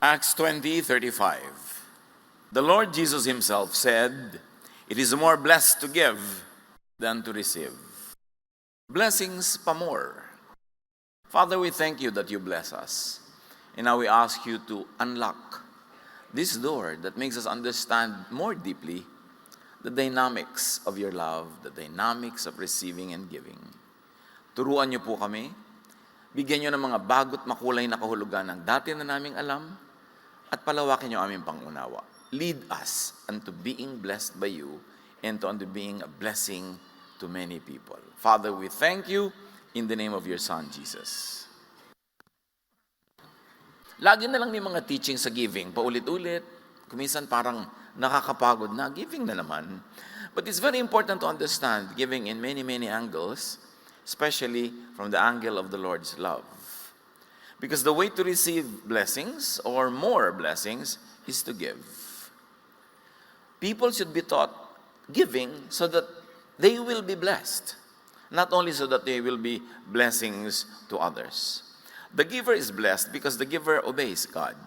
Acts 20:35. The Lord Jesus himself said, "It is more blessed to give than to receive." Blessings pa more. Father, we thank you that you bless us. And now we ask you to unlock this door that makes us understand more deeply the dynamics of your love, the dynamics of receiving and giving. Turuan niyo po kami, bigyan niyo ng mga bago't makulay na kahulugan ng dati na naming alam, at palawakin niyo aming pangunawa. Lead us unto being blessed by you and unto being a blessing to many people. Father, we thank you in the name of your Son, Jesus. Lagi na lang may mga teaching sa giving, paulit-ulit. Kuminsan parang nakakapagod na, giving na naman. But it's very important to understand giving in many, many angles, especially from the angle of the Lord's love. Because the way to receive blessings or more blessings is to give. People should be taught giving so that they will be blessed. Not only so that they will be blessings to others. The giver is blessed because the giver obeys God.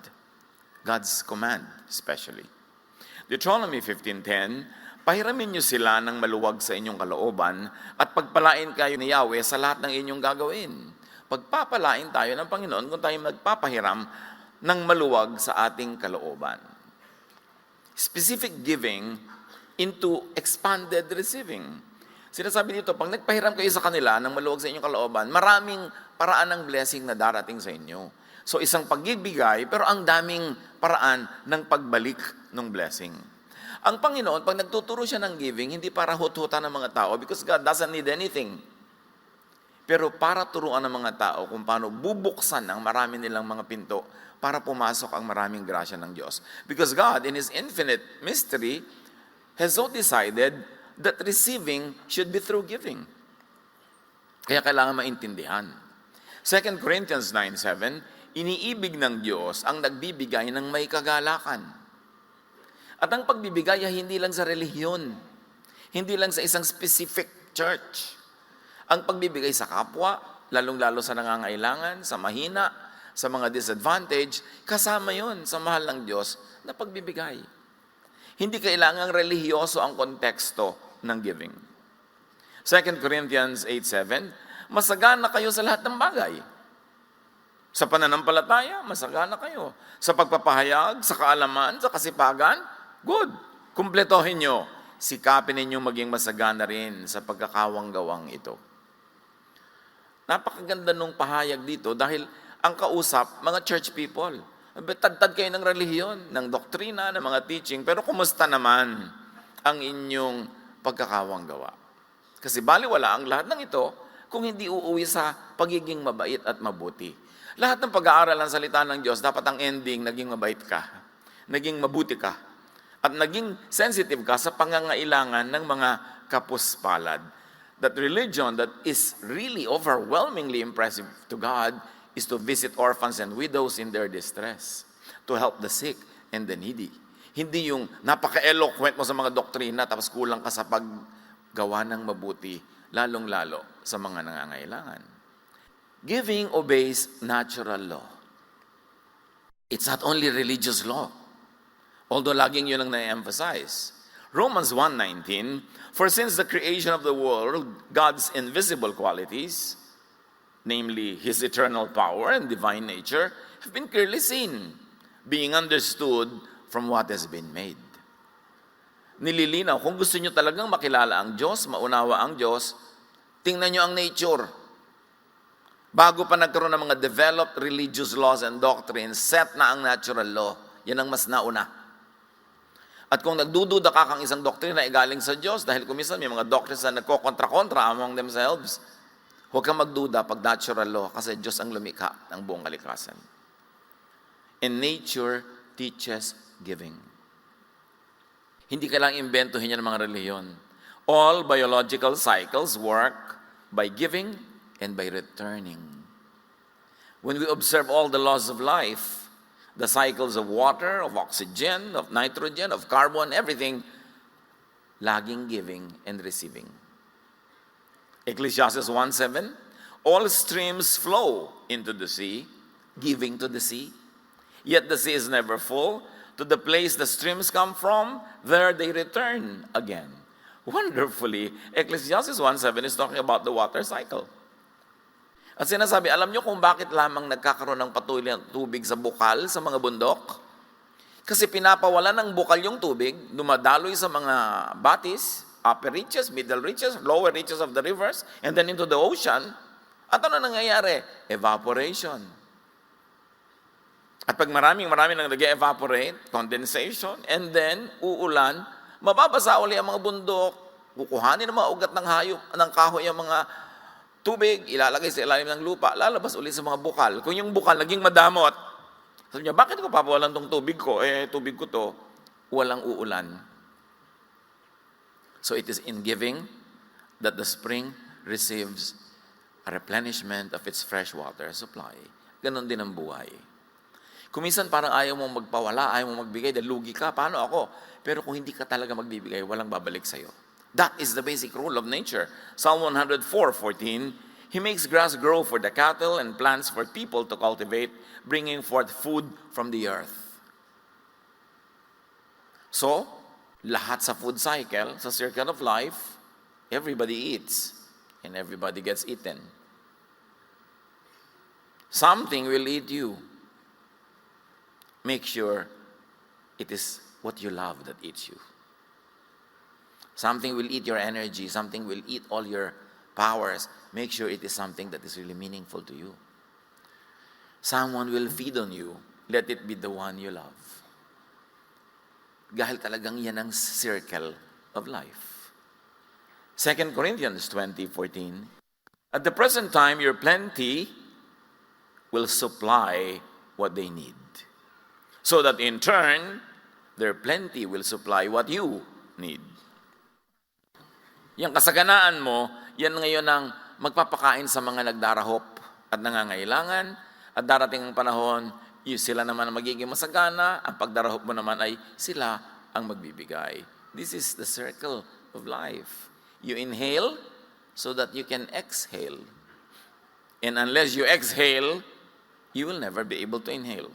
God's command especially. Deuteronomy 15:10, "Pahiramin niyo sila ng maluwag sa inyong kalooban at pagpalain kayo ni Yahweh sa lahat ng inyong gagawin." Pagpapalain tayo ng Panginoon kung tayo magpapahiram ng maluwag sa ating kalooban. Specific giving into expanded receiving. Sinasabi dito, pag nagpahiram kayo sa kanila ng maluwag sa inyong kalooban, maraming paraan ng blessing na darating sa inyo. So isang pagbibigay, pero ang daming paraan ng pagbalik ng blessing. Ang Panginoon, pag nagtuturo siya ng giving, hindi para hut-hutan ng mga tao because God doesn't need anything. Pero para turuan ng mga tao kung paano bubuksan ang marami nilang mga pinto para pumasok ang maraming grasya ng Diyos. Because God, in His infinite mystery, has so decided that receiving should be through giving. Kaya kailangan maintindihan. 2 Corinthians 9:7, iniibig ng Diyos ang nagbibigay ng may kagalakan. At ang pagbibigay ay hindi lang sa relihiyon, hindi lang sa isang specific church. Ang pagbibigay sa kapwa, lalong-lalo sa nangangailangan, sa mahina, sa mga disadvantage, kasama yon sa mahal ng Diyos na pagbibigay. Hindi kailangang relihiyoso ang konteksto ng giving. 2 Corinthians 8:7, masagana kayo sa lahat ng bagay. Sa pananampalataya, masagana kayo. Sa pagpapahayag, sa kaalaman, sa kasipagan, good. Kumpletohin nyo. Sikapin ninyo maging masagana rin sa pagkakawang-gawang ito. Napakaganda nung pahayag dito dahil ang kausap, mga church people. Tad-tad kayo ng relihiyon, ng doktrina, ng mga teaching, pero kumusta naman ang inyong pagkakawang-gawa? Kasi baliwala ang lahat ng ito kung hindi uuwi sa pagiging mabait at mabuti. Lahat ng pag-aaral ng salita ng Diyos, dapat ang ending, naging mabait ka, naging mabuti ka, at naging sensitive ka sa pangangailangan ng mga kapuspalad. That religion that is really overwhelmingly impressive to God is to visit orphans and widows in their distress, to help the sick and the needy. Hindi yung napaka-eloquent mo sa mga doktrina tapos kulang ka sa paggawa ng mabuti, lalong-lalo sa mga nangangailangan. Giving obeys natural law. It's not only religious law, although laging yun ang na-emphasize. Romans 1:19, "For since the creation of the world, God's invisible qualities, namely His eternal power and divine nature, have been clearly seen, being understood from what has been made." Nililinaw, kung gusto nyo talagang makilala ang Diyos, maunawa ang Diyos, tingnan nyo ang nature. Bago pa nagkaroon ng mga developed religious laws and doctrines, set na ang natural law. Yan ang mas nauna. At kung nagdududa ka kang isang doktrina ay galing sa Diyos, dahil kumisan may mga doctrines na nagkokontra-kontra among themselves, huwag kang magduda pag natural law kasi Diyos ang lumikha ng buong kalikasan. And nature teaches giving. Hindi kailangang imbentohin niya ng mga relihiyon. All biological cycles work by giving and by returning. When we observe all the laws of life, the cycles of water, of oxygen, of nitrogen, of carbon, everything, laging giving and receiving. Ecclesiastes 1:7, all streams flow into the sea, giving to the sea. Yet the sea is never full. To the place the streams come from, there they return again. Wonderfully, Ecclesiastes 1:7 is talking about the water cycle. At sinasabi, alam nyo kung bakit lamang nagkakaroon ng patuloy ng tubig sa bukal sa mga bundok? Kasi pinapawala ng bukal yung tubig, dumadaloy sa mga batis, upper reaches, middle reaches, lower reaches of the rivers, and then into the ocean. At ano nangyayari? Evaporation. At pag maraming nang nag-evaporate, condensation, and then uulan, mababasa uli ang mga bundok, kukuhanin ng mga ugat ng hayop, ng kahoy ang mga tubig, ilalagay sa ilalim ng lupa, lalabas uli sa mga bukal. Kung yung bukal naging madamot, sabi niya, bakit ko papawalan tong tubig ko? Tubig ko to, walang uulan. So it is in giving that the spring receives a replenishment of its fresh water supply. Ganon din ang buhay. Kuminsan parang ayaw mong magpawala, ayaw mong magbigay, dahil lugi ka, paano ako? Pero kung hindi ka talaga magbibigay, walang babalik sa'yo. That is the basic rule of nature. Psalm 104:14, He makes grass grow for the cattle and plants for people to cultivate, bringing forth food from the earth. So, lahat sa food cycle, sa circle of life, everybody eats and everybody gets eaten. Something will eat you. Make sure it is what you love that eats you. Something will eat your energy. Something will eat all your powers. Make sure it is something that is really meaningful to you. Someone will feed on you. Let it be the one you love. Dahil talagang yan ang circle of life. 2 Corinthians 20:14, At the present time, your plenty will supply what they need. So that in turn, their plenty will supply what you need. Yang kasaganaan mo, yan ngayon ang magpapakain sa mga nagdarahop at nangangailangan, at darating ang panahon, sila naman ang magiging masagana, ang pagdarahop mo naman ay sila ang magbibigay. This is the circle of life. You inhale so that you can exhale. And unless you exhale, you will never be able to inhale.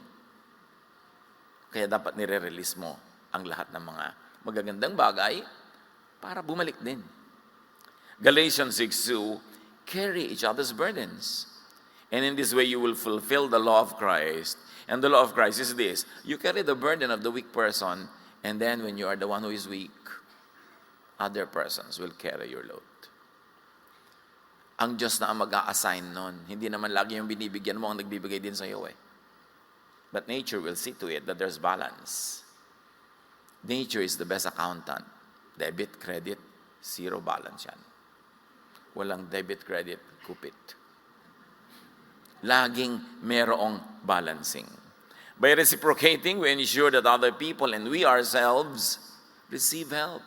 Kaya dapat nire-release mo ang lahat ng mga magagandang bagay para bumalik din. Galatians 6:2, carry each other's burdens. And in this way you will fulfill the law of Christ. And the law of Christ is this: you carry the burden of the weak person, and then when you are the one who is weak, other persons will carry your load. Ang Diyos na ang mag-a-assign nun. Hindi naman lagi yung binibigyan mo ang nagbibigay din sa iyo But nature will see to it that there's balance. Nature is the best accountant. Debit, credit, zero balance yan. Walang debit, credit, kupit. Laging merong balancing. By reciprocating, we ensure that other people and we ourselves receive help.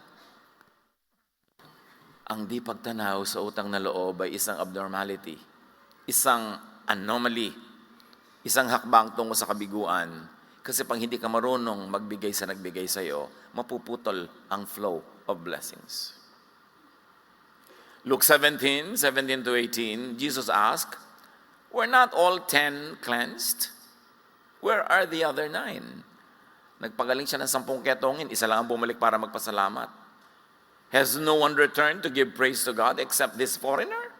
Ang di pagtanaw sa utang na loob ay isang abnormality, isang anomaly, isang hakbang tungo sa kabiguan. Kasi pag hindi ka marunong magbigay sa nagbigay sa iyo, mapuputol ang flow of blessings. Luke 17:17-18, Jesus asked, Were not all 10 cleansed? Where are the other 9? Nagpagaling siya ng 10 ketongin, isa lang ang bumalik para magpasalamat. Has no one returned to give praise to God except this foreigner?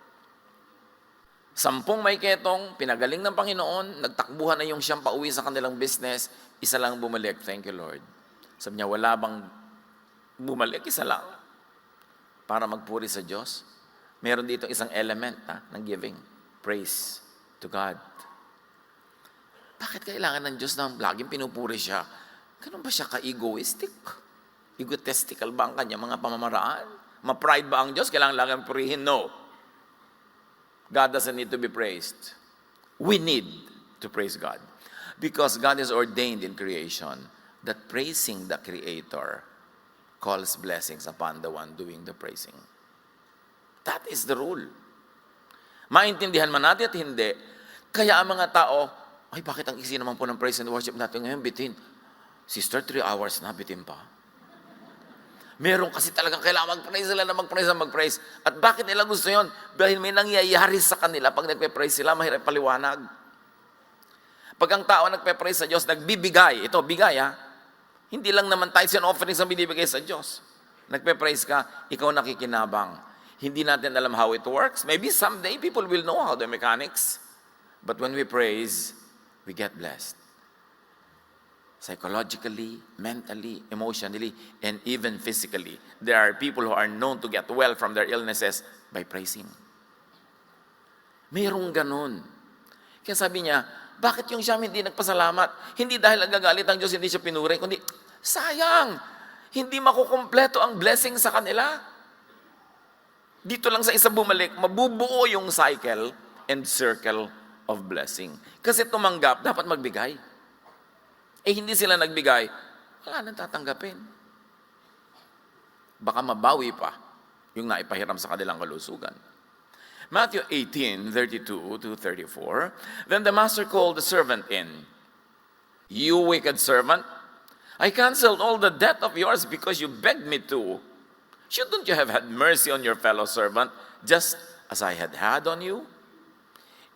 10 may ketong, pinagaling ng Panginoon, nagtakbuhan na yung siyang pauwi sa kanilang business, isa lang bumalik. Thank you, Lord. Sabi niya, wala bang bumalik? Isa lang. Para magpuri sa Diyos. Meron dito isang element ng giving. Praise to God. Bakit kailangan ng Diyos na laging pinupuri siya? Ganun ba siya ka-egoistic? Egotistical ba ang kanya mga pamamaraan? Ma-pride ba ang Diyos? Kailangan laging purihin? No. God doesn't need to be praised. We need to praise God. Because God is ordained in creation that praising the Creator calls blessings upon the one doing the praising. That is the rule. Maintindihan man natin at hindi, kaya ang mga tao, ay bakit ang isi naman po ng praise and worship natin ngayon, bitin? Sister, 3 hours na, bitin pa. Meron kasi talagang kailangan mag-praise sila na mag-praise. At bakit nila gusto yon? Dahil may nangyayari sa kanila pag nagpe-praise sila, mahirap paliwanag. Pag ang tao nagpe-praise sa Diyos, nagbibigay, ito, bigay ha, hindi lang naman tithes and offerings ang binibigay sa Diyos. Nagpe-praise ka, ikaw nakikinabang. Hindi natin alam how it works. Maybe someday people will know how the mechanics. But when we praise, we get blessed. Psychologically, mentally, emotionally, and even physically. There are people who are known to get well from their illnesses by praising. Mayroong ganun. Kaya sabi niya, bakit yung siyam hindi nagpasalamat? Hindi dahil nagagalit ang Diyos, hindi siya pinuri, kundi sayang, hindi makukumpleto ang blessing sa kanila. Dito lang sa isa bumalik, mabubuo yung cycle and circle of blessing. Kasi tumanggap, dapat magbigay. Hindi sila nagbigay, wala nang tatanggapin. Baka mabawi pa yung naipahiram sa kanilang kalusugan. Matthew 18:32-34, then the master called the servant in. You wicked servant, I canceled all the debt of yours because you begged me to. Shouldn't you have had mercy on your fellow servant, just as I had had on you?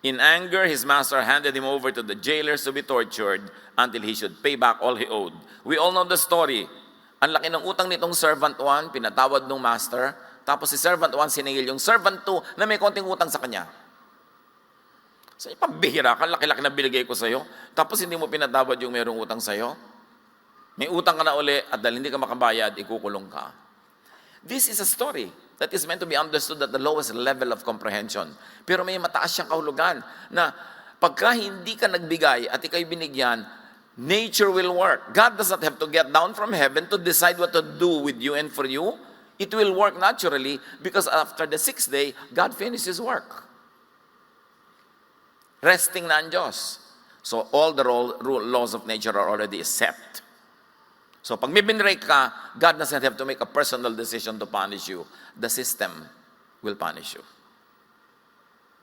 In anger, his master handed him over to the jailers to be tortured until he should pay back all he owed. We all know the story. Ang laki ng utang nitong servant 1, pinatawad ng master, tapos si servant 1 siningil yung servant 2 na may konting utang sa kanya. So, pambihira ka, laki-laki na binigay ko sa'yo, tapos hindi mo pinatawad yung mayroong utang sa'yo. May utang ka na uli at dahil hindi ka makabayad, ikukulong ka. This is a story that is meant to be understood at the lowest level of comprehension. Pero may mataas siyang kahulugan na pagka hindi ka nagbigay at ikay binigyan, nature will work. God does not have to get down from heaven to decide what to do with you and for you. It will work naturally because after the 6th day, God finishes work. Resting na ang Diyos. So all the laws of nature are already set. So pag may binrake ka, God doesn't have to make a personal decision to punish you. The system will punish you.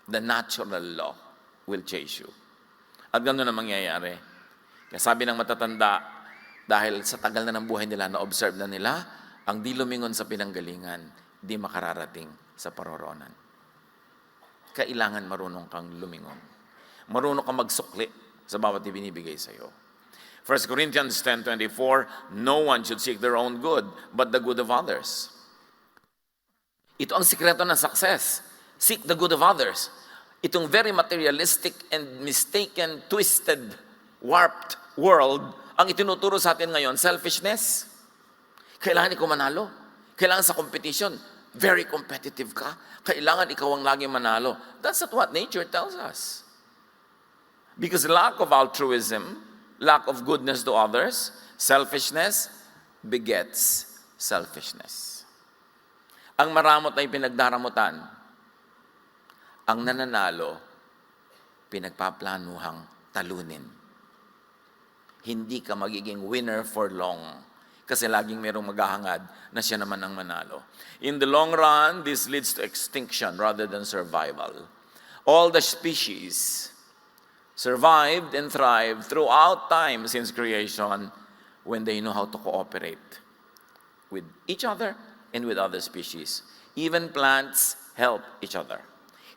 The natural law will chase you. At gano'n na mangyayari. Kaya sabi ng matatanda, dahil sa tagal na ng buhay nila, na-observe na nila, ang di lumingon sa pinanggalingan, di makararating sa paroroonan. Kailangan marunong kang lumingon. Marunong kang magsukli sa bawat ibinibigay sa iyo. 1 Corinthians 10:24, no one should seek their own good, but the good of others. Ito ang sikreto ng success. Seek the good of others. Itong very materialistic and mistaken, twisted, warped world, ang itinuturo sa atin ngayon, selfishness. Kailangan ikaw manalo. Kailangan sa competition, very competitive ka. Kailangan ikaw ang laging manalo. That's not what nature tells us. Because lack of altruism, lack of goodness to others, selfishness begets selfishness. Ang maramot ay pinagdaramutan. Ang nananalo, pinagpaplanuhang talunin. Hindi ka magiging winner for long. Kasi laging merong maghahangad na siya naman ang manalo. In the long run, this leads to extinction rather than survival. All the species survived and thrived throughout time since creation when they know how to cooperate with each other and with other species. Even plants help each other.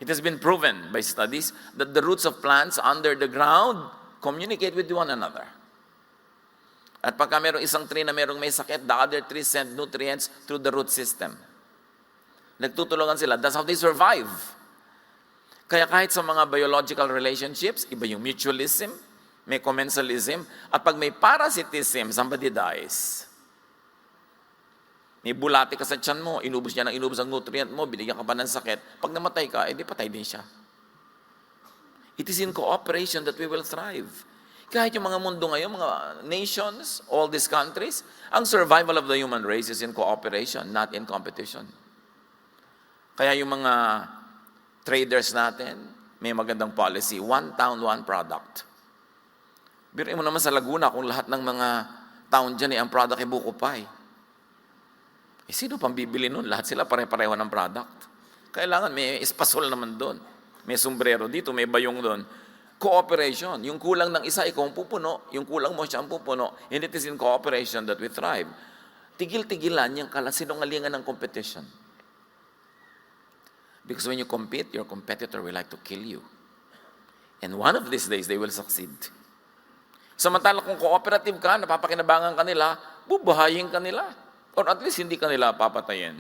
It has been proven by studies that the roots of plants under the ground communicate with one another. At pagka mayroong isang tree na mayroong may sakit, the other trees send nutrients through the root system. Nagtutulungan sila. That's how they survive. Kaya kahit sa mga biological relationships, iba yung mutualism, may commensalism, at pag may parasitism, somebody dies. May bulati ka sa tiyan mo, inubos niya ng inubos ang nutrient mo, binigyan ka pa ng sakit, pag namatay ka, edi patay din siya. It is in cooperation that we will thrive. Kahit yung mga mundo ngayon, mga nations, all these countries, ang survival of the human race is in cooperation, not in competition. Kaya yung mga traders natin, may magandang policy, one town, one product. Biruin mo naman sa Laguna, kung lahat ng mga town dyan, ang product ay buko pie. Sino pang bibili nun? Lahat sila pare-pareho ng product. Kailangan may espasol naman doon. May sombrero dito, may bayong doon. Cooperation. Yung kulang ng isa, ikaw ang pupuno. Yung kulang mo, siya ang pupuno. And it is in cooperation that we thrive. Tigil-tigilan yung sinungalingan ng competition. Because when you compete, your competitor will like to kill you. And one of these days, they will succeed. Samantala kung cooperative ka, napapakinabangan ka nila, bubuhayin ka nila. Or at least hindi ka nila papatayin.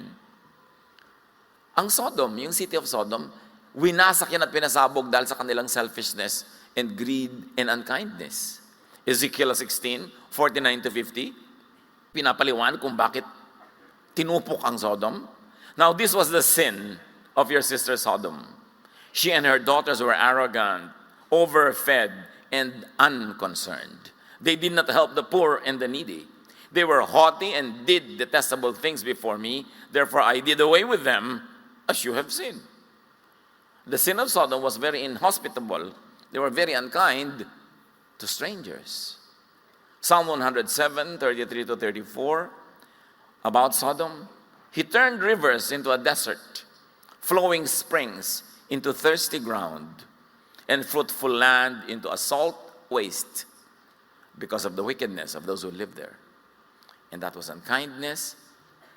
Ang Sodom, yung city of Sodom, winasak yan at pinasabog dahil sa kanilang selfishness and greed and unkindness. Ezekiel 16:49-50, pinapaliwanag kung bakit tinupok ang Sodom. Now this was the sin of your sister Sodom. She and her daughters were arrogant, overfed, and unconcerned. They did not help the poor and the needy. They were haughty and did detestable things before me. Therefore I did away with them, as you have seen. The sin of Sodom was very inhospitable. They were very unkind to strangers. Psalm 107:33-34, about Sodom. He turned rivers into a desert, flowing springs into thirsty ground, and fruitful land into a salt waste because of the wickedness of those who live there. And that was unkindness,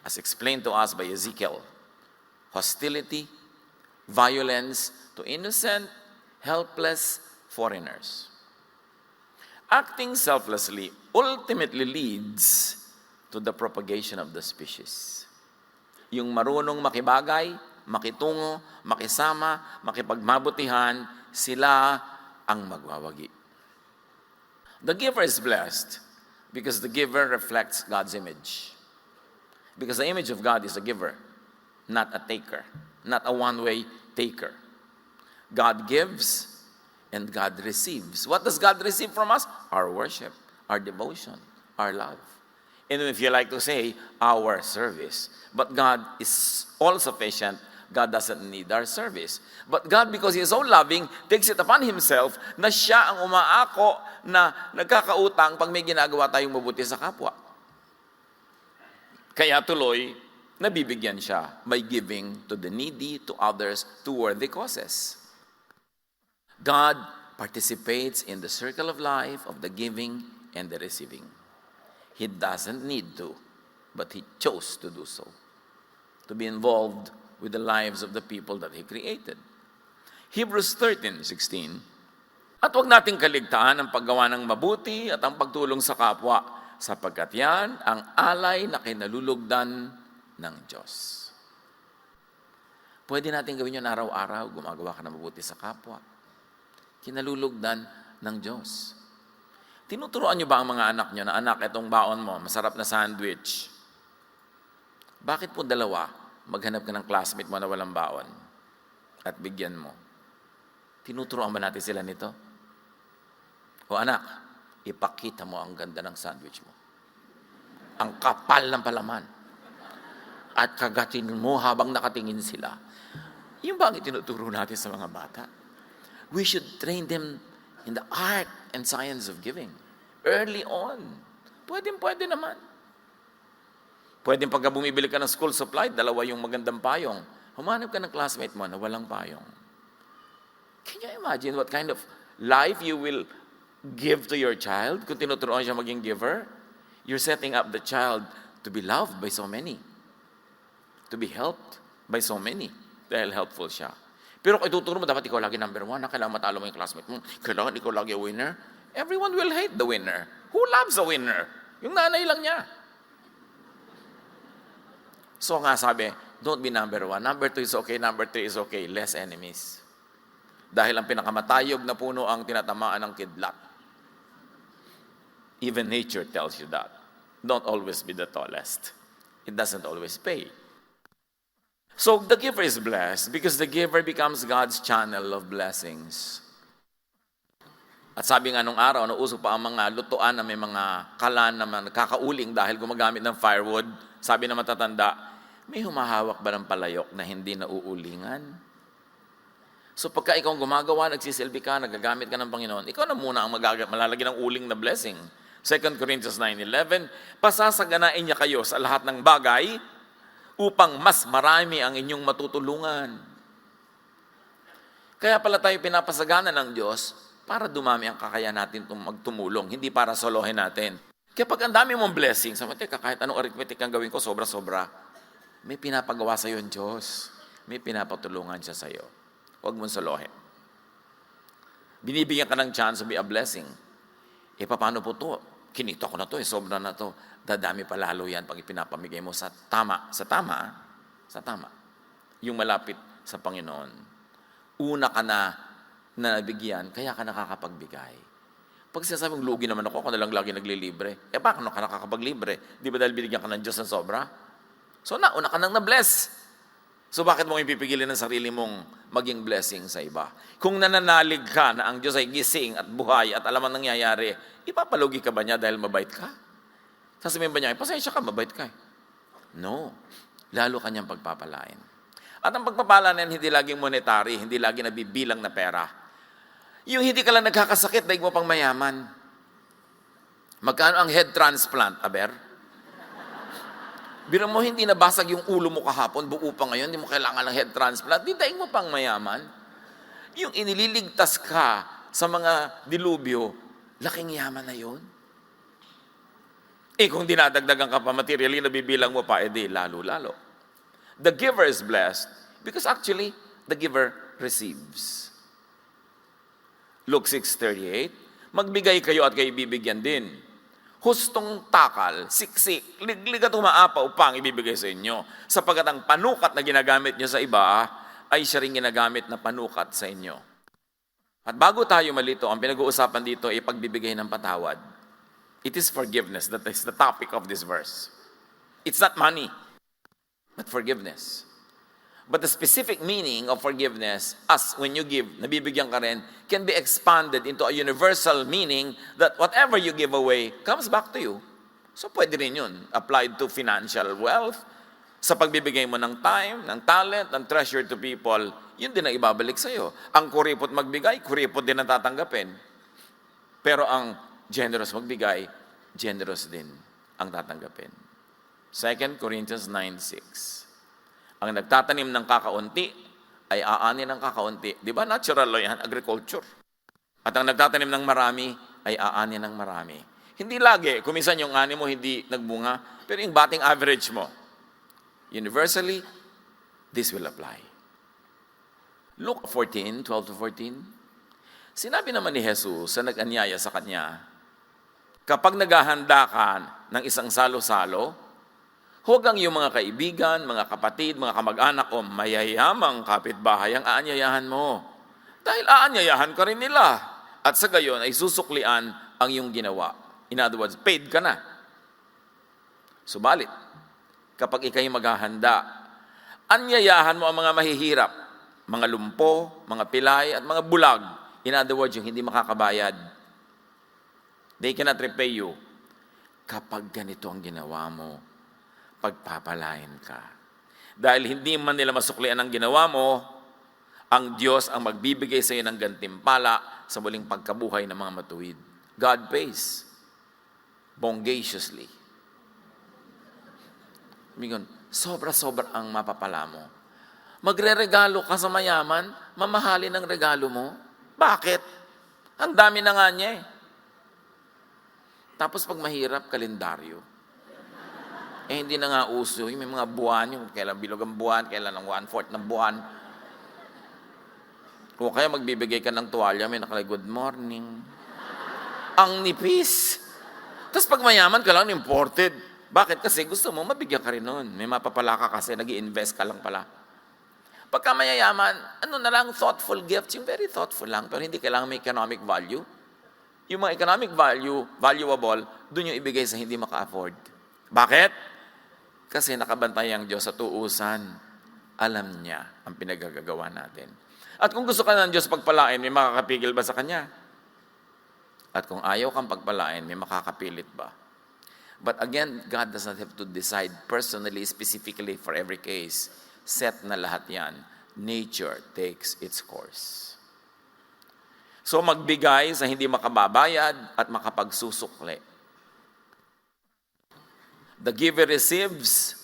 as explained to us by Ezekiel. Hostility, violence to innocent, helpless foreigners. Acting selflessly ultimately leads to the propagation of the species. Yung marunong makibagay, makitungo, makisama, makipagmabutihan, sila ang magwawagi. The giver is blessed because the giver reflects God's image. Because the image of God is a giver, not a taker, not a one-way taker. God gives and God receives. What does God receive from us? Our worship, our devotion, our love. And if you like to say, our service. But God is all-sufficient. God doesn't need our service. But God, because He is so loving, takes it upon Himself na Siya ang umaako na nagkakautang pag may ginagawa tayong mabuti sa kapwa. Kaya tuloy, nabibigyan siya by giving to the needy, to others, to worthy causes. God participates in the circle of life of the giving and the receiving. He doesn't need to, but He chose to do so, to be involved with the lives of the people that He created. Hebrews 13:16, at huwag nating kaligtaan ang paggawa ng mabuti at ang pagtulong sa kapwa, sapagkat yan ang alay na kinalulugdan ng Diyos. Pwede natin gawin yun araw-araw, gumagawa ka ng mabuti sa kapwa. Kinalulugdan ng Diyos. Tinuturoan niyo ba ang mga anak niyo na, anak, itong baon mo, masarap na sandwich. Bakit po dalawa, maghanap ka ng classmate mo na walang baon at bigyan mo? Tinuturoan ba natin sila nito? O anak, ipakita mo ang ganda ng sandwich mo. Ang kapal ng palaman. At kagatin mo habang nakatingin sila. Yung ba ang itinuturo natin sa mga bata? We should train them in the art and science of giving. Early on. Pwede naman. Pwede pagka bumibili ka ng school supply, dalawa yung magandang payong. Humanap ka ng classmate mo na walang payong. Can you imagine what kind of life you will give to your child kung tinuturuan siya maging giver? You're setting up the child to be loved by so many. To be helped by so many. Dahil helpful siya. Pero kung ituturo mo, dapat ikaw lagi number one, kailangan matalo mo yung classmate mo, kailangan ikaw lagi a winner. Everyone will hate the winner. Who loves a winner? Yung nanay lang niya. So nga sabi, don't be number one. Number two is okay, number three is okay. Less enemies. Dahil ang pinakamatayog na puno ang tinatamaan ng kidlat. Even nature tells you that. Don't always be the tallest. It doesn't always pay. So the giver is blessed because the giver becomes God's channel of blessings. At sabi nga nung araw, nauso pa ang mga lutuan na may mga kalan na nakakauling dahil gumagamit ng firewood. Sabi na matatanda, may humahawak ba ng palayok na hindi nauulingan? So pagka ikaw gumagawa, nagsisilbi ka, nagagamit ka ng Panginoon, ikaw na muna ang malalagyan ng uling na blessing. 2 Corinthians 9:11, pasasaganain niya kayo sa lahat ng bagay upang mas marami ang inyong matutulungan. Kaya pala tayo pinapasagana ng Diyos para dumami ang kakayahan natin magtumulong, hindi para solohin natin. Kaya pag ang dami mong blessing, sabi, teka, kahit anong arithmetic ang gawin ko, sobra-sobra, may pinapagawa sa iyo ang Diyos. May pinapatulungan siya sa iyo. Huwag mong solohin. Binibigyan ka ng chance to be a blessing. paano po to? Kinita ko na to, sobra na to. Dadami pa lalo yan pag ipinapamigay mo sa tama. Yung malapit sa Panginoon. Una ka na nabigyan, kaya ka nakakapagbigay. Pag sinasabing lugi naman ako na lang lagi naglilibre, bakit ka nakakapaglibre? Di ba dahil binigyan ka ng Diyos ng sobra? So una ka nang na-bless. So bakit mo ipipigilin ng sarili mong maging blessing sa iba? Kung nananalig ka na ang Diyos ay gising at buhay at alam ang nangyayari, ipapalugi ka ba niya dahil mabait ka? Sasabihin ba niya, pasensya ka, mabait ka. No. Lalo kanyang pagpapalain. At ang pagpapala na yan, hindi laging monetary, hindi laging nabibilang na pera. Yung hindi ka lang nagkakasakit, daig mo pang mayaman. Magkano ang head transplant, aber? Biro mo, hindi nabasag yung ulo mo kahapon, buo pa ngayon, hindi mo kailangan ng head transplant, di daig mo pang mayaman. Yung inililigtas ka sa mga dilubyo, laking yaman na yun. Kung dinadagdagan ka pa materially, nabibilang mo pa, edi lalo-lalo. The giver is blessed because actually, the giver receives. Luke 6:38, magbigay kayo at kayo bibigyan din. Hustong takal, siksik, liglig at umaapaw pang ibibigay sa inyo. Sapagat ang panukat na ginagamit nyo sa iba, ay siya rin ginagamit na panukat sa inyo. At bago tayo malito, ang pinag-uusapan dito ay pagbibigay ng patawad. It is forgiveness. That is the topic of this verse. It's not money, but forgiveness. But the specific meaning of forgiveness, as when you give, nabibigyan ka rin, can be expanded into a universal meaning that whatever you give away comes back to you. So pwede rin yun, applied to financial wealth, sa pagbibigay mo ng time, ng talent, ng treasure to people, yun din ang ibabalik sa'yo. Ang kuripot magbigay, kuripot din ang tatanggapin. Pero ang generous magbigay, generous din ang tatanggapin. 2 Corinthians 9:6. Ang nagtatanim ng kakaunti ay aani ng kakaunti. Di ba natural law yan, agriculture. At ang nagtatanim ng marami ay aani ng marami. Hindi lagi, kuminsan yung ani mo hindi nagbunga, pero yung batting average mo, universally, this will apply. Luke 14:12-14. Sinabi naman ni Jesus sa nag-anyaya sa kanya, kapag naghahanda ka ng isang salo-salo, huwag ang iyong mga kaibigan, mga kapatid, mga kamag-anak o mayayamang kapitbahay ang aanyayahan mo. Dahil aanyayahan ka rin nila. At sa gayon ay susuklian ang iyong ginawa. In other words, paid ka na. Subalit, kapag ikay maghahanda, anyayahan mo ang mga mahihirap, mga lumpo, mga pilay, at mga bulag. In other words, yung hindi makakabayad. They cannot repay you. Kapag ganito ang ginawa mo, pagpapalain ka. Dahil hindi man nila masuklian ang ginawa mo, ang Diyos ang magbibigay sa iyo ng gantimpala sa muling pagkabuhay ng mga matuwid. God pays. Bongaciously. Mingon, sobra-sobra ang mapapala mo. Magre-regalo ka sa mayaman, mamahalin ang regalo mo. Bakit? Ang dami na nga niya eh. Tapos pag mahirap, kalendaryo. Hindi na nga uso. May mga buwan, yung kailan bilog ang buwan, kailan ang 1/4 ng buwan. O kaya magbibigay ka ng tuwalya, may nakalagay, good morning. Ang nipis. Tapos pag mayaman ka lang, imported. Bakit? Kasi gusto mo, mabigyan ka rin nun. May mapapala ka kasi, nag-i-invest ka lang pala. Pagka mayayaman, ano na lang, thoughtful gifts, yung very thoughtful lang, pero hindi kailangan may economic value. Yung mga economic value, valuable, dun yung ibigay sa hindi maka-afford. Bakit? Kasi nakabantay ang Diyos sa tuusan. Alam niya ang pinagagagawa natin. At kung gusto ka ng Diyos pagpalain, may makakapigil ba sa Kanya? At kung ayaw kang pagpalain, may makakapilit ba? But again, God does not have to decide personally, specifically for every case. Set na lahat yan. Nature takes its course. So magbigay sa hindi makababayad at makapagsusukli. The giver receives,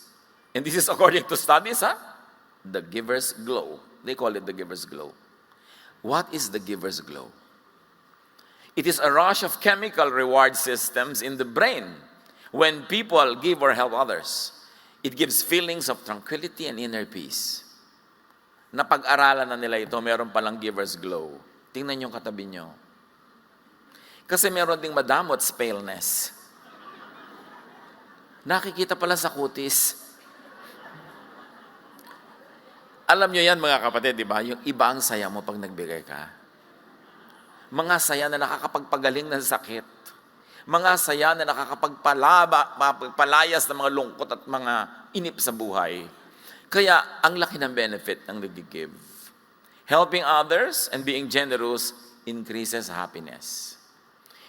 and this is according to studies, the giver's glow. They call it the giver's glow. What is the giver's glow? It is a rush of chemical reward systems in the brain when people give or help others. It gives feelings of tranquility and inner peace. Napag-aralan na nila ito, meron palang giver's glow. Tingnan yung katabi nyo. Kasi meron ding madamot sa paleness. Nakikita pala sa kutis. Alam nyo yan mga kapatid, di ba? Yung iba ang saya mo pag nagbigay ka. Mga saya na nakakapagpagaling ng sakit. Mga saya na nakakapagpalayas ng mga lungkot at mga inip sa buhay. Kaya ang laki ng benefit ng nag-give. Helping others and being generous increases happiness.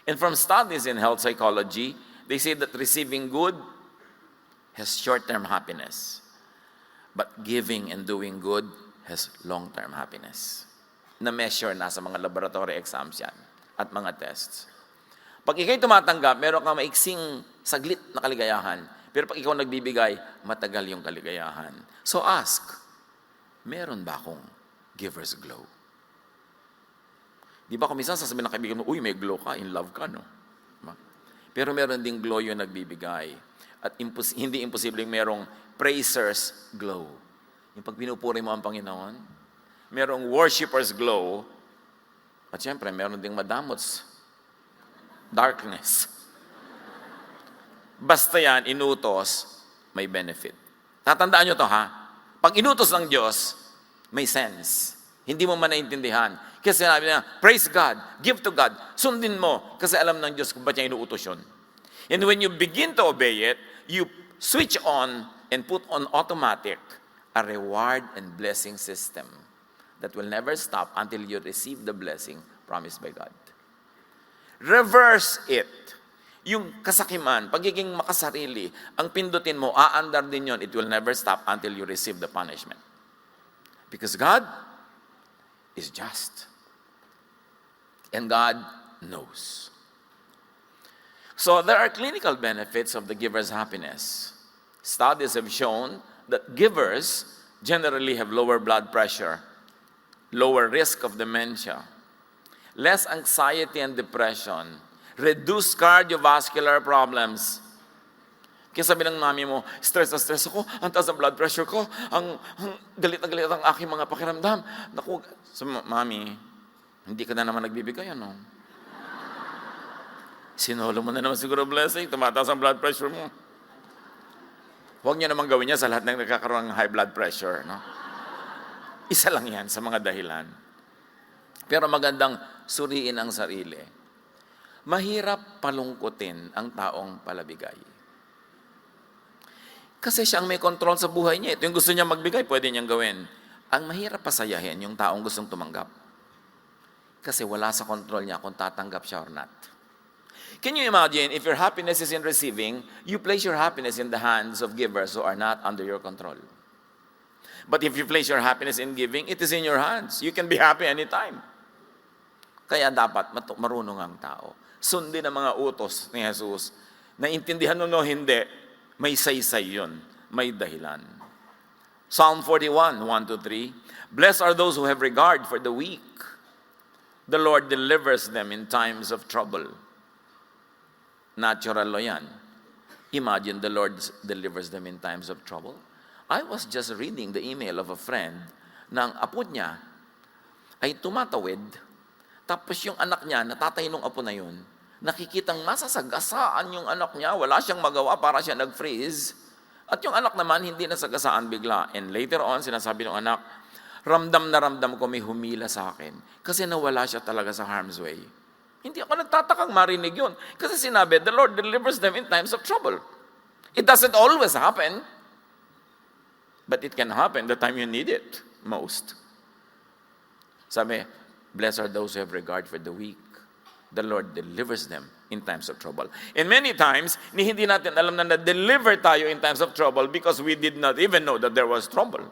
And from studies in health psychology, they say that receiving good has short-term happiness. But giving and doing good has long-term happiness. Na-measure na sa mga laboratory exams yan at mga tests. Pag ikaw'y tumatanggap, meron kang maiksing saglit na kaligayahan. Pero pag ikaw nagbibigay, matagal yung kaligayahan. So ask, meron ba akong giver's glow? Di ba kung minsan sasabihin ng kaibigan mo, uy, may glow ka, in love ka, no? Pero meron ding glow yung nagbibigay. At hindi imposible yung merong praisers glow. Yung pag pinupuri mo ang Panginoon, merong worshipers glow, at syempre, meron ding madamots darkness. Basta yan, inutos, may benefit. Tatandaan nyo to, ha? Pag inutos ng Diyos, may sense. Hindi mo man naintindihan. Kasi sinabi niya, praise God, give to God, sundin mo, kasi alam ng Diyos kung ba't niya inuutos yun. And when you begin to obey it, you switch on and put on automatic a reward and blessing system that will never stop until you receive the blessing promised by God. Reverse it. Yung kasakiman, pagiging makasarili, ang pindutin mo, aandar din yun, it will never stop until you receive the punishment. Because God is just. And God knows. So there are clinical benefits of the giver's happiness. Studies have shown that givers generally have lower blood pressure, lower risk of dementia, less anxiety and depression, reduced cardiovascular problems. Kaya sabi ng mami mo, stress na stress ako, ang taas ng blood pressure ko, ang galit na galit ang aking mga pakiramdam. Naku, sabi mo, mami, hindi ka na naman nagbibigay, ano? Sinolo mo na naman siguro blessing, tumataas ang blood pressure mo. Huwag niyo naman gawin niya sa lahat ng nagkakaroon ng high blood pressure, no? Isa lang yan sa mga dahilan. Pero magandang suriin ang sarili. Mahirap palungkutin ang taong palabigay. Kasi siya ang may control sa buhay niya. Ito yung gusto niya magbigay, pwede niyang gawin. Ang mahirap pasayahin yung taong gustong tumanggap. Kasi wala sa control niya kung tatanggap siya or not. Can you imagine, if your happiness is in receiving, you place your happiness in the hands of givers who are not under your control. But if you place your happiness in giving, it is in your hands. You can be happy anytime. Kaya dapat marunong ang tao. Sundin ang mga utos ni Jesus. Naintindihan mo no, hindi. May saysay yun. May dahilan. Psalm 41, 1-3. Blessed are those who have regard for the weak. The Lord delivers them in times of trouble. Natural lo yan. Imagine the Lord delivers them in times of trouble. I was just reading the email of a friend na ang apo niya ay tumatawid. Tapos yung anak niya, natatay nung apo na yun, nakikitang masasagasaan yung anak niya, wala siyang magawa para siya nag-freeze. At yung anak naman, hindi nasagasaan bigla. And later on, sinasabi ng anak, ramdam na ramdam ko may humila sa akin. Kasi nawala siya talaga sa harm's way. Hindi ako nagtatakang marinig yun. Kasi sinabi, the Lord delivers them in times of trouble. It doesn't always happen. But it can happen the time you need it most. Sabi, blessed are those who have regard for the weak. The Lord delivers them in times of trouble. And many times, hindi natin alam na na-deliver tayo in times of trouble because we did not even know that there was trouble.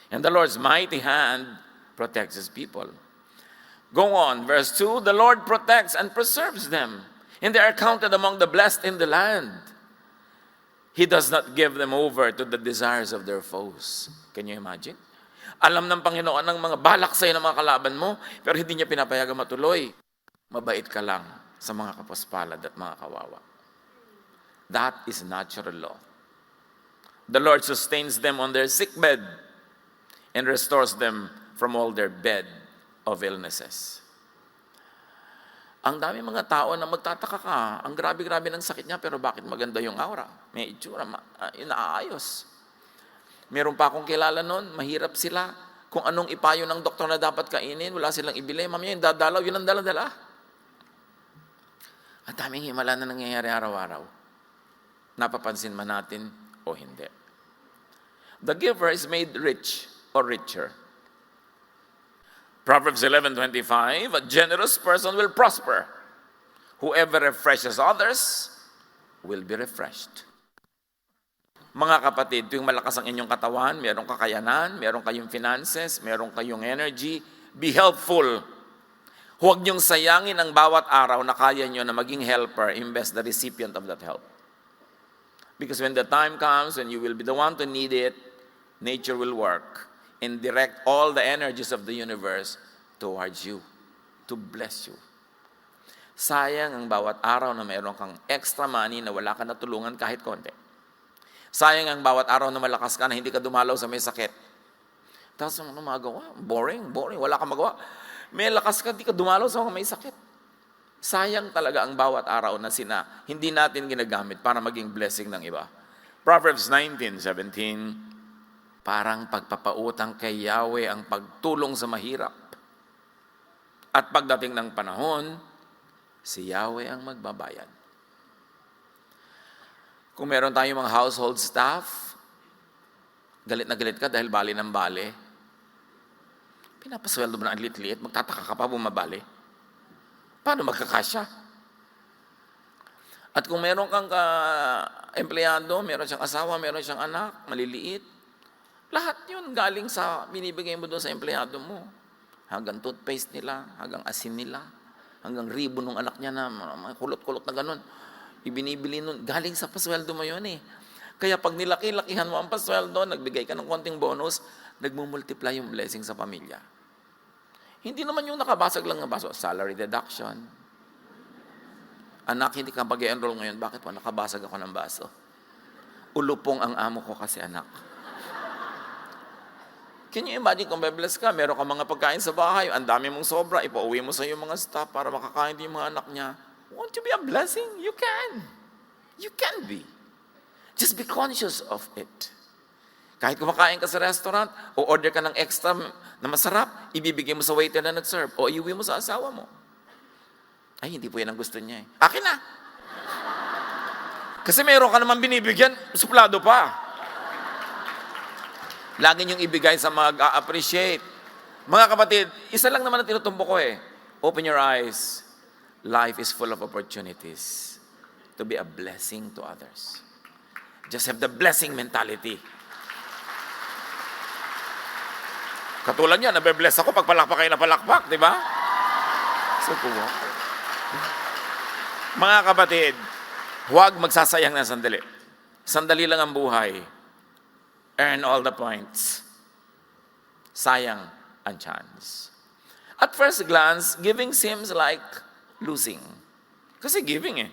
And the Lord's mighty hand protects His people. Go on, verse 2, the Lord protects and preserves them, and they are counted among the blessed in the land. He does not give them over to the desires of their foes. Can you imagine? Alam ng Panginoon ang mga balak sa'yo ng mga kalaban mo, pero hindi niya pinapayagan matuloy. Mabait ka lang sa mga kapaspalad at mga kawawa. That is natural law. The Lord sustains them on their sickbed and restores them from all their bed of illnesses. Ang dami mga tao na magtataka ka, ang grabe-grabe ng sakit niya, pero bakit maganda yung aura? May itsura, inaayos. Meron pa akong kilala noon, mahirap sila. Kung anong ipayo ng doktor na dapat kainin, wala silang ibili. Mamaya yung dadalaw, yun ang dala-dala. Ang daming himala na nangyayari araw-araw. Napapansin man natin o hindi. The giver is made rich or richer. Proverbs 11:25, a generous person will prosper. Whoever refreshes others will be refreshed. Mga kapatid, tuwing malakas ang inyong katawan, merong kakayanan, meron kayong finances, meron kayong energy, be helpful. Huwag niyong sayangin ang bawat araw na kaya niyo na maging helper, imbes the recipient of that help. Because when the time comes, when you will be the one to need it, nature will work and direct all the energies of the universe towards you, to bless you. Sayang ang bawat araw na mayroon kang extra money na wala ka natulungan kahit konti. Sayang ang bawat araw na malakas ka na hindi ka dumalaw sa may sakit. Tapos ano magawa? Boring, wala kang magawa. May lakas ka, hindi ka dumalaw sa may sakit. Sayang talaga ang bawat araw na hindi natin ginagamit para maging blessing ng iba. Proverbs 19:17, parang pagpapautang kay Yahweh ang pagtulong sa mahirap. At pagdating ng panahon, si Yahweh ang magbabayad. Kung meron tayong mga household staff, galit na galit ka dahil bali ng bali, pinapasweldo mo na ang lit-lit, magtataka ka pa bumabali. Paano magkakasya? At kung meron kang empleyado, meron siyang asawa, meron siyang anak, maliliit, lahat yun galing sa binibigay mo doon sa empleyado mo. Hanggang toothpaste nila, hanggang asin nila, hanggang ribbon ng anak niya na kulot-kulot na ganun. Ibinibili nun, galing sa pasweldo mo yun eh. Kaya pag nilaki-lakihan mo ang pasweldo, nagbigay ka ng konting bonus, nagmumultiply yung blessing sa pamilya. Hindi naman yung nakabasag lang ng baso, salary deduction. Anak, hindi ka mag-enroll ngayon, bakit po nakabasag ako ng baso? Ulupong ang amo ko kasi anak. Can you imagine kung be-bless ka, meron ka mga pagkain sa bahay, ang dami mong sobra, ipauwi mo sa iyo mga staff para makakain din yung mga anak niya. Won't you be a blessing? You can. You can be. Just be conscious of it. Kahit kumakain ka sa restaurant, o order ka ng extra na masarap, ibibigay mo sa waiter na nag-serve, o iuwi mo sa asawa mo. Ay, hindi po yan ang gusto niya eh. Akin na. Kasi meron ka naman binibigyan, suplado pa. Lagi niyong ibigay sa mag-appreciate. Mga kapatid, isa lang naman ang tinutumbo ko eh. Open your eyes. Life is full of opportunities to be a blessing to others. Just have the blessing mentality. Katulad niya, nabe-bless ako pag palakpak kayo na palakpak, di ba? So, kuha. Mga kapatid, huwag magsasayang ng sandali. Sandali lang ang buhay. Earn all the points. Sayang ang chance. At first glance, giving seems like losing. Kasi giving eh.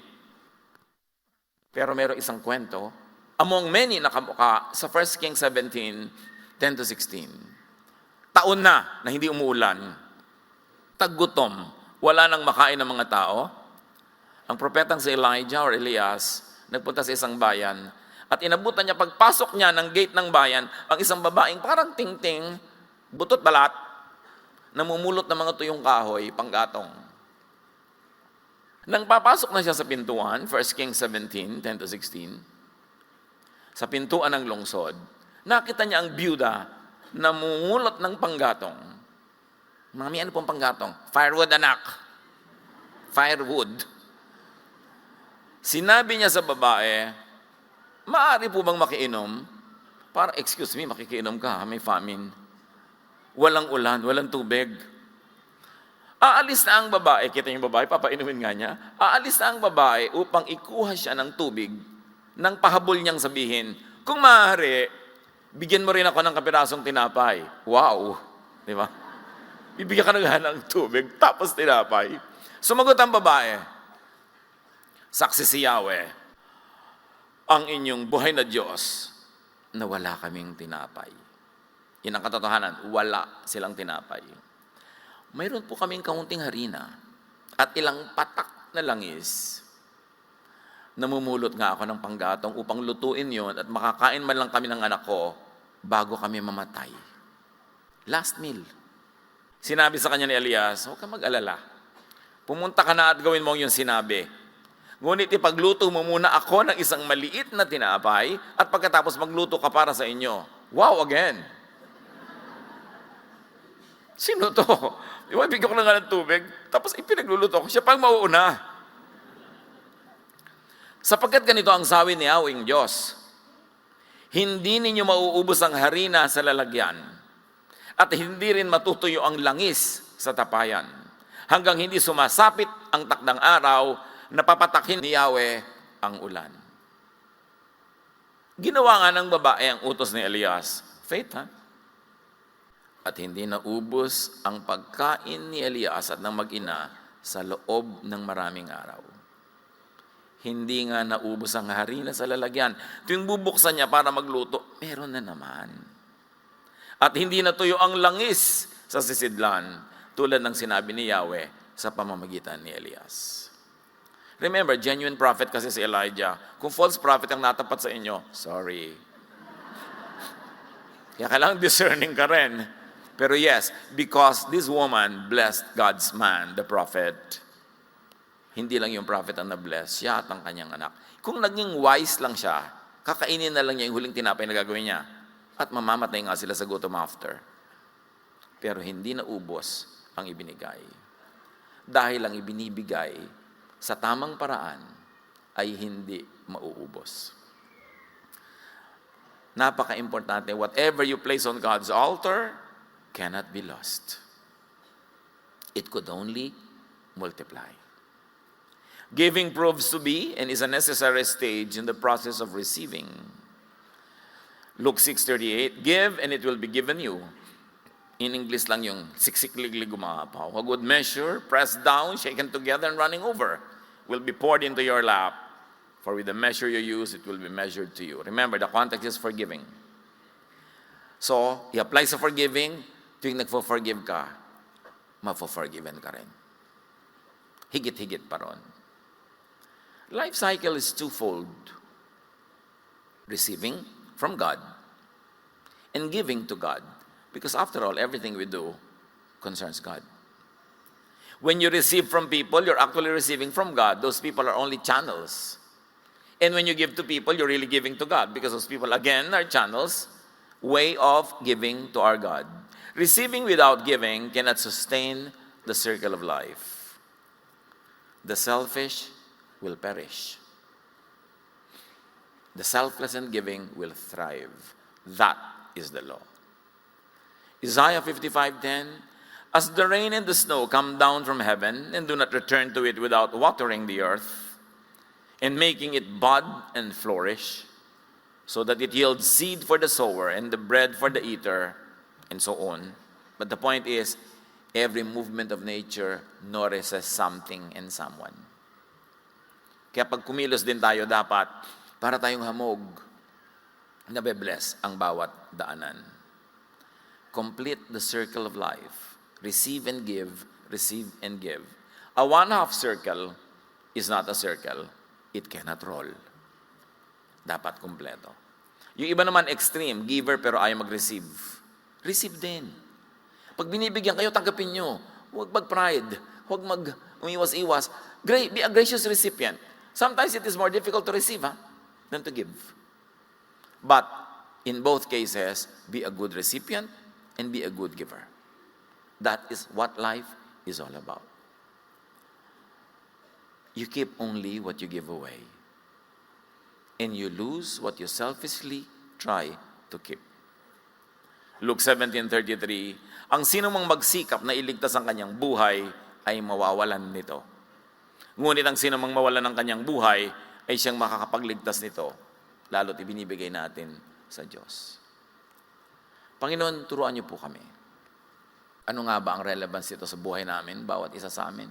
Pero meron isang kwento, among many na kamukha sa 1 Kings 17:10-16. Taon na hindi umuulan. Taggutom. Wala nang makain ng mga tao. Ang propetang si Elijah or Elias, nagpunta sa isang bayan, at inabutan niya, pagpasok niya ng gate ng bayan, ang isang babaeng parang ting-ting, butot balat, namumulot ng mga tuyong kahoy, panggatong. Nang papasok na siya sa pintuan, 1 Kings 17:10-16, sa pintuan ng lungsod, nakita niya ang byuda na namumulot ng panggatong. Mami, ano pong panggatong? Firewood, anak. Firewood. Sinabi niya sa babae, maaari po bang makiinom? Para, excuse me, makikiinom ka, may famine. Walang ulan, walang tubig. Aalis na ang babae, kita yung babae, papainumin nga niya. Aalis na ang babae upang ikuha siya ng tubig, nang pahabol niyang sabihin, kung maaari, bigyan mo rin ako ng kapirasong tinapay. Wow! Di ba? Bibigyan ka na ng tubig, tapos tinapay. Sumagot ang babae, saksi si Yahweh, ang inyong buhay na Diyos na wala kaming tinapay. Yan ang katotohanan, wala silang tinapay. Mayroon po kaming kaunting harina at ilang patak na langis, namumulot nga ako ng panggatong upang lutuin yon at makakain man lang kami ng anak ko bago kami mamatay. Last meal. Sinabi sa kanya ni Elias, huwag ka mag-alala. Pumunta ka na at gawin mo yung sinabi. Ngunit ipagluto mo muna ako ng isang maliit na tinapay at pagkatapos magluto ka para sa inyo. Wow, again. Sino to? Bigyan ko na nga ng tubig, tapos ipinagluluto ko. Siya pang mauuna. Sapagkat ganito ang sabi ni Yahweh Diyos, hindi ninyo mauubos ang harina sa lalagyan at hindi rin matutuyo ang langis sa tapayan hanggang hindi sumasapit ang takdang araw na papatakin ni Yahweh ang ulan. Ginawa nga ng babae ang utos ni Elias. Faith, ha? At hindi naubos ang pagkain ni Elias at ng mag-ina sa loob ng maraming araw. Hindi nga naubos ang harina sa lalagyan. Tuwing bubuksan niya para magluto, meron na naman. At hindi natuyo ang langis sa sisidlan, tulad ng sinabi ni Yahweh sa pamamagitan ni Elias. Remember, genuine prophet kasi si Elijah. Kung false prophet ang natapat sa inyo, sorry. Kaya kailangan discerning ka rin. Pero yes, because this woman blessed God's man, the prophet, hindi lang yung prophet ang na-bless, siya at ang kanyang anak. Kung naging wise lang siya, kakainin na lang niya yung huling tinapay na gagawin niya. At mamamatay nga sila sa gutom after. Pero hindi naubos ang ibinigay. Dahil ang ibinibigay sa tamang paraan ay hindi mauubos. Napaka-importante, whatever you place on God's altar cannot be lost. It could only multiply. Giving proves to be and is a necessary stage in the process of receiving. Luke 6:38, give and it will be given you. In English lang yung siksikliglig gumapaw. A good measure, pressed down, shaken together, and running over, will be poured into your lap. For with the measure you use, it will be measured to you. Remember, the context is forgiving. So, i-apply sa forgiving, tuwing nagpo-forgive ka, mapo-forgiven ka rin. Higit-higit pa ron. Life cycle is twofold. Receiving from God and giving to God. Because after all, everything we do concerns God. When you receive from people, you're actually receiving from God. Those people are only channels. And when you give to people, you're really giving to God. Because those people, again, are channels, way of giving to our God. Receiving without giving cannot sustain the circle of life. The selfish will perish. The selfless and giving will thrive. That is the law. Isaiah 55:10, as the rain and the snow come down from heaven and do not return to it without watering the earth and making it bud and flourish, so that it yields seed for the sower and the bread for the eater, and so on. But the point is, every movement of nature nourishes something and someone. Kaya pag kumilos din tayo, dapat para tayong hamog, nabe-bless ang bawat daanan. Complete the circle of life. Receive and give, receive and give. A one-half circle is not a circle. It cannot roll. Dapat kumpleto. Yung iba naman extreme, giver pero ayaw mag-receive. Receive din. Pag binibigyan kayo, tanggapin nyo. Huwag mag-pride. Huwag mag-umiwas-iwas. Be a gracious recipient. Sometimes it is more difficult to receive than to give. But in both cases, be a good recipient and be a good giver. That is what life is all about. You keep only what you give away. And you lose what you selfishly try to keep. Luke 17:33, ang sino mang magsikap na iligtas ang kanyang buhay ay mawawalan nito. Ngunit ang sino mang mawalan ng kanyang buhay ay siyang makakapagligtas nito, lalo't ibinibigay natin sa Diyos. Panginoon, turuan niyo po kami. Ano nga ba ang relevance nito sa buhay namin, bawat isa sa amin?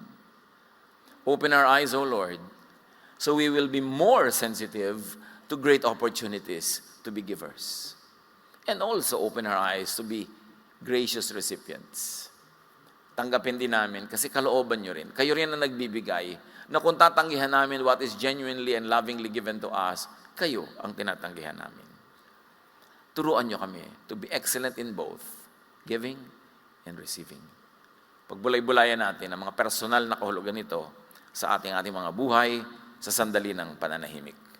Open our eyes, O Lord, so we will be more sensitive to great opportunities to be givers. And also open our eyes to be gracious recipients. tanggapin din namin kasi kalooban nyo rin. Kayo rin ang nagbibigay na kung tatanggihan namin what is genuinely and lovingly given to us, kayo ang tinatanggihan namin. Turuan nyo kami to be excellent in both giving and receiving. Pagbulay-bulayan natin ang mga personal na kahulugan nito sa ating mga buhay sa sandali ng pananahimik.